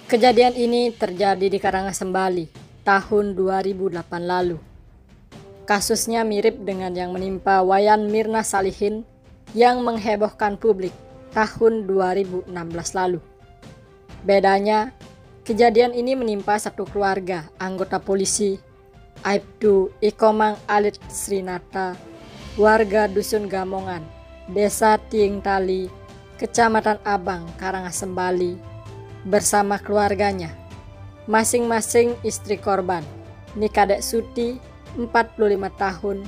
Kejadian ini terjadi di Karangasembali tahun 2008 lalu. Kasusnya mirip dengan yang menimpa Wayan Mirna Salihin yang menghebohkan publik tahun 2016 lalu. Bedanya, kejadian ini menimpa satu keluarga anggota polisi, Aibtu Ikomang Alit Srinata, warga Dusun Gamongan, Desa Tiing Tali, Kecamatan Abang, Karangasembali, bersama keluarganya, masing-masing istri korban, Nikadek Suti, 45 tahun,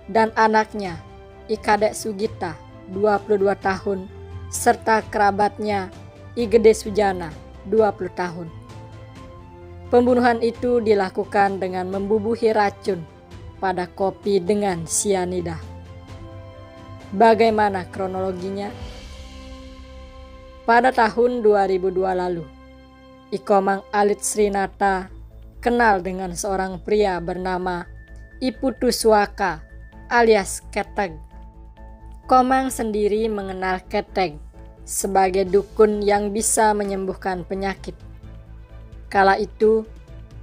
dan anaknya, Ikadek Sugita, 22 tahun, serta kerabatnya, Igede Sujana, 20 tahun. Pembunuhan itu dilakukan dengan membubuhi racun pada kopi dengan sianida. Bagaimana kronologinya? Pada tahun 2002 lalu, Ikomang Alit Srinata kenal dengan seorang pria bernama Iputu Suaka alias Keteg. Komang sendiri mengenal Keteg sebagai dukun yang bisa menyembuhkan penyakit. Kala itu,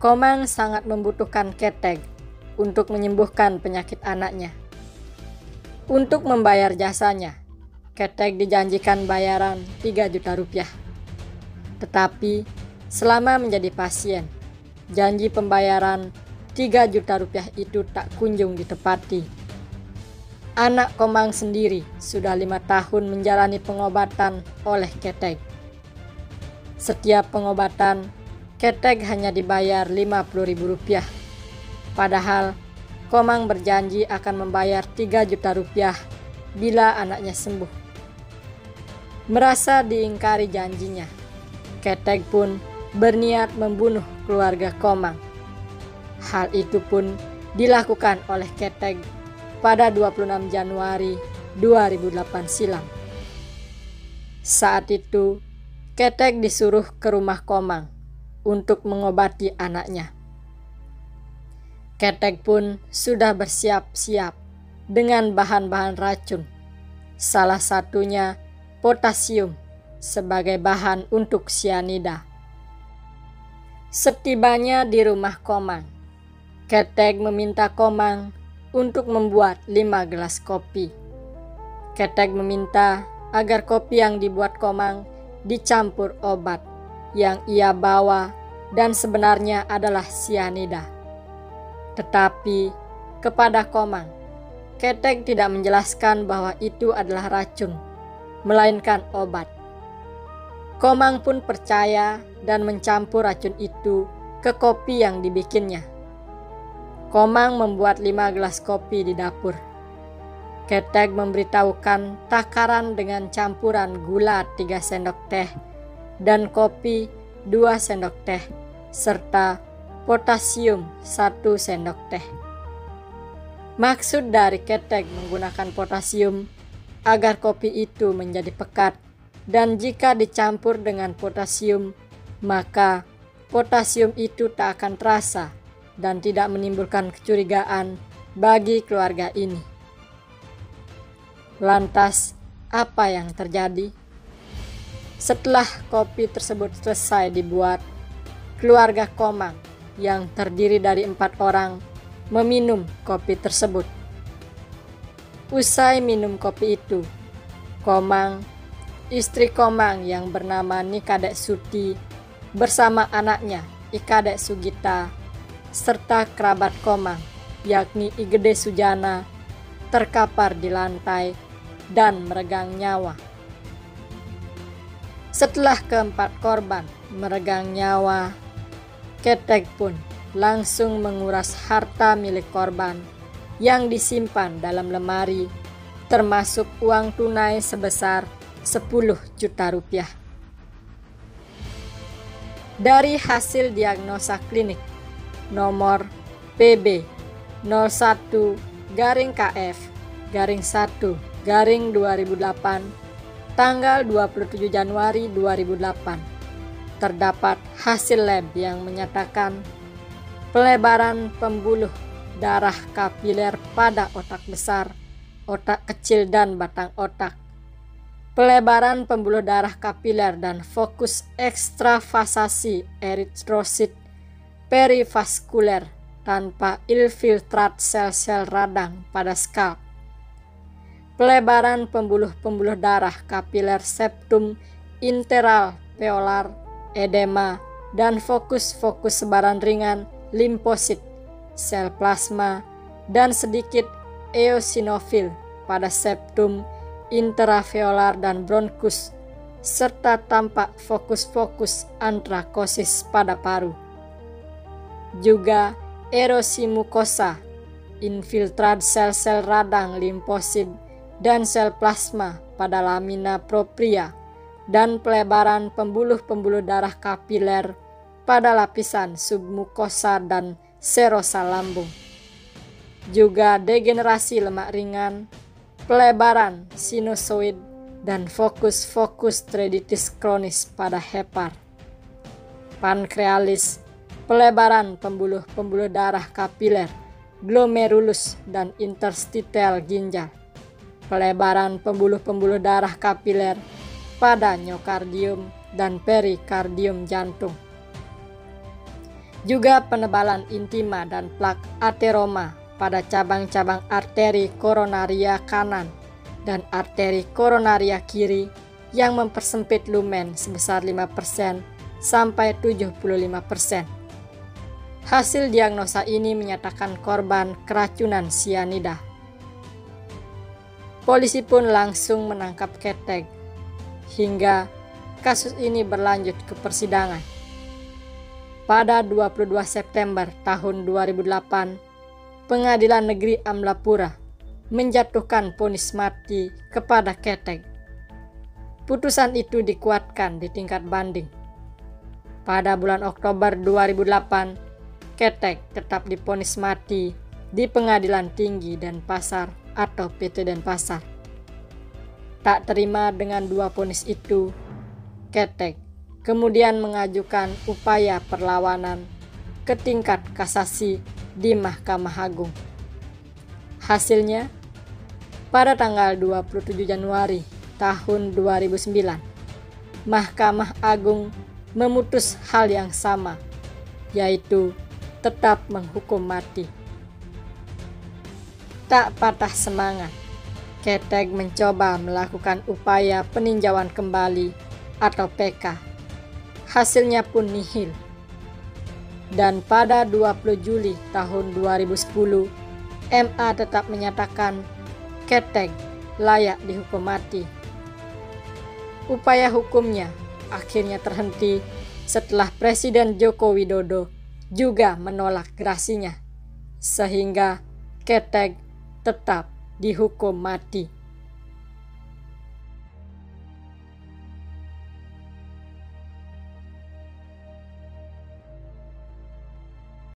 Komang sangat membutuhkan Keteg untuk menyembuhkan penyakit anaknya. Untuk membayar jasanya, Keteg dijanjikan bayaran 3 juta rupiah. Tetapi selama menjadi pasien, janji pembayaran 3 juta rupiah itu tak kunjung ditepati. Anak Komang sendiri sudah 5 tahun menjalani pengobatan oleh Keteg. Setiap pengobatan, Keteg hanya dibayar 50.000 rupiah. Padahal Komang berjanji akan membayar 3 juta rupiah bila anaknya sembuh. Merasa diingkari janjinya, Keteg pun berniat membunuh keluarga Komang. Hal itu pun dilakukan oleh Keteg pada 26 Januari 2008 silam. Saat itu, Keteg disuruh ke rumah Komang untuk mengobati anaknya. Keteg pun sudah bersiap-siap dengan bahan-bahan racun, salah satunya potasium sebagai bahan untuk sianida. Setibanya di rumah Komang, Keteg meminta Komang untuk membuat 5 gelas kopi. Keteg meminta agar kopi yang dibuat Komang dicampur obat yang ia bawa dan sebenarnya adalah sianida. Tetapi kepada Komang, Keteg tidak menjelaskan bahwa itu adalah racun, melainkan obat. Komang pun percaya dan mencampur racun itu ke kopi yang dibikinnya. Komang membuat 5 gelas kopi di dapur. Keteg memberitahukan takaran dengan campuran gula 3 sendok teh dan kopi 2 sendok teh serta potasium 1 sendok teh. Maksud dari Keteg menggunakan potasium agar kopi itu menjadi pekat, dan jika dicampur dengan potasium, maka potasium itu tak akan terasa dan tidak menimbulkan kecurigaan bagi keluarga ini. Lantas, apa yang terjadi? Setelah kopi tersebut selesai dibuat, keluarga Komang yang terdiri dari 4 orang meminum kopi tersebut. Usai minum kopi itu, Komang, istri Komang yang bernama Nikadek Suti bersama anaknya Ikadek Sugita serta kerabat Komang yakni Igede Sujana terkapar di lantai dan meregang nyawa. Setelah keempat korban meregang nyawa, Keteg pun langsung menguras harta milik korban yang disimpan dalam lemari, termasuk uang tunai sebesar 10 juta rupiah. Dari hasil diagnosa klinik nomor PB 01-KF-1-2008 tanggal 27 Januari 2008 terdapat hasil lab yang menyatakan pelebaran pembuluh darah kapiler pada otak besar, otak kecil dan batang otak. pelebaran pembuluh darah kapiler dan fokus ekstravasasi eritrosit perivaskuler tanpa infiltrat sel-sel radang pada scalp, pelebaran pembuluh darah kapiler septum interalveolar, edema, dan fokus sebaran ringan limfosit, sel plasma, dan sedikit eosinofil pada septum interalveolar dan bronkus, serta tampak fokus antrakosis pada paru. Juga erosi mukosa, infiltrat sel-sel radang limfosit dan sel plasma pada lamina propria, dan pelebaran pembuluh darah kapiler pada lapisan submukosa dan serosa lambung. Juga degenerasi lemak ringan, pelebaran sinusoid, dan fokus treaditis kronis pada hepar. Pankrealis, pelebaran pembuluh darah kapiler, glomerulus, dan interstitial ginjal. Pelebaran pembuluh darah kapiler pada miokardium dan perikardium jantung. Juga penebalan intima dan plak ateroma pada cabang-cabang arteri koronaria kanan dan arteri koronaria kiri yang mempersempit lumen sebesar 5% sampai 75%. Hasil diagnosa ini menyatakan korban keracunan sianida. Polisi pun langsung menangkap Keteg hingga kasus ini berlanjut ke persidangan. Pada 22 September tahun 2008, Pengadilan Negeri Amlapura menjatuhkan vonis mati kepada Keteg. Putusan itu dikuatkan di tingkat banding. Pada bulan Oktober 2008, Keteg tetap divonis mati di Pengadilan Tinggi Denpasar atau PT Denpasar. Tak terima dengan dua vonis itu, Keteg kemudian mengajukan upaya perlawanan ke tingkat kasasi di Mahkamah Agung. Hasilnya, pada tanggal 27 Januari tahun 2009, Mahkamah Agung memutus hal yang sama, yaitu tetap menghukum mati. Tak patah semangat, Keteg mencoba melakukan upaya peninjauan kembali atau PK. Hasilnya pun nihil. Dan pada 20 Juli tahun 2010, MA tetap menyatakan Keteg layak dihukum mati. Upaya hukumnya akhirnya terhenti setelah Presiden Joko Widodo juga menolak gerasinya, sehingga Keteg tetap dihukum mati.